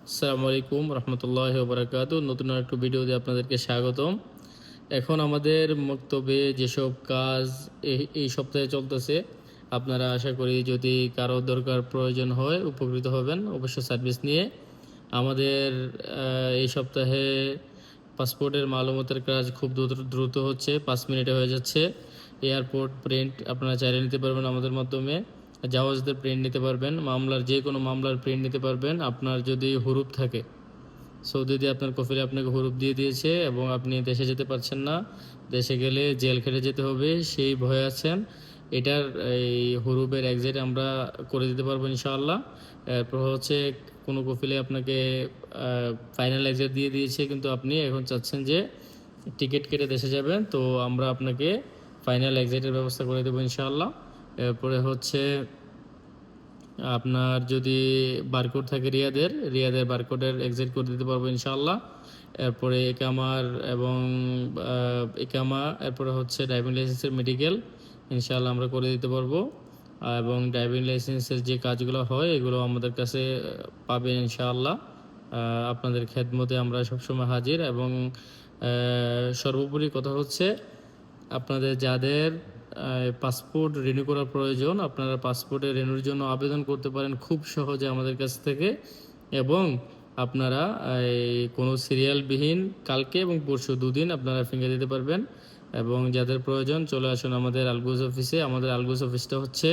আসসালামু আলাইকুম রহমতুল্লাহি ওয়া বারাকাতুহু। নতুন আরেকটু ভিডিওতে আপনাদেরকে স্বাগতম। এখন আমাদের মক্তবে যেসব কাজ এই সপ্তাহে চলতেছে, আপনারা আশা করি যদি কারো দরকার প্রয়োজন হয় উপকৃত হবেন অবশ্য সার্ভিস নিয়ে। আমাদের এই সপ্তাহে পাসপোর্টের মালুমাতের কাজ খুব দ্রুত হচ্ছে, 5 মিনিটে হয়ে যাচ্ছে। এয়ারপোর্ট প্রিন্ট আপনারা চাইলে নিতে পারবেন আমাদের মাধ্যমে। জাওয়াজদের প্রিন্ট নিতে পারবেন, মামলার যে কোনো মামলার প্রিন্ট নিতে পারবেন। আপনার যদি হুরুপ থাকে, সৌদিতে আপনার কফিলে আপনাকে হুরুপ দিয়ে দিয়েছে এবং আপনি দেশে যেতে পারছেন না, দেশে গেলে জেল খেটে যেতে হবে সেই ভয়ে আছেন, এটার এই হুরুপের এক্সিট আমরা করে দিতে পারবো ইনশাআল্লাহ। এরপর হচ্ছে কোনো কফিলে আপনাকে ফাইনাল এক্সিট দিয়ে দিয়েছে, কিন্তু আপনি এখন চাচ্ছেন যে টিকিট কেটে দেশে যাবেন, তো আমরা আপনাকে ফাইনাল এক্সিটের ব্যবস্থা করে দেবো ইনশাআল্লাহ। এরপরে হচ্ছে আপনার যদি বারকোড থাকে রিয়াদের বারকোডের এক্সিট করে দিতে পারবো ইনশাআল্লাহ। এরপরে একামার এবং একামা, এরপরে হচ্ছে ড্রাইভিং লাইসেন্সের মেডিকেল ইনশাআল্লাহ আমরা করে দিতে পারবো। এবং ড্রাইভিং লাইসেন্সের যে কাজগুলো হয় এগুলো আমাদের কাছে পাবেন ইনশাআল্লাহ। আপনাদের খেদমতে আমরা সবসময় হাজির। এবং সর্বোপরি কথা হচ্ছে, আপনাদের যাদের পাসপোর্ট রিনিউ করার প্রয়োজন, আপনারা পাসপোর্টে রিনিউর জন্য আবেদন করতে পারেন খুব সহজে আমাদের কাছ থেকে। এবং আপনারা কোনো সিরিয়ালবিহীন কালকে এবং পরশু দুদিন আপনারা ফিঙ্গার দিতে পারবেন। এবং যাদের প্রয়োজন চলে আসুন আমাদের আলগুজ অফিসে। আমাদের আলগুজ অফিসটা হচ্ছে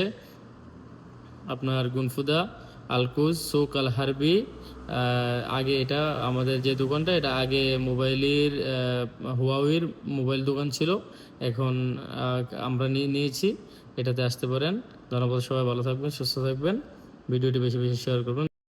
আপনার গুনফুদা আলকুজ সৌক আল হারবি। আগে এটা আমাদের যে দোকানটা, এটা আগে মোবাইলের হুয়াওয়ের মোবাইল দোকান ছিল, এখন আমরা নিয়েছি। এটাতে আসতে পারেন। ধন্যবাদ, সবাই ভালো থাকবেন, সুস্থ থাকবেন। ভিডিওটি বেশি বেশি শেয়ার করবেন।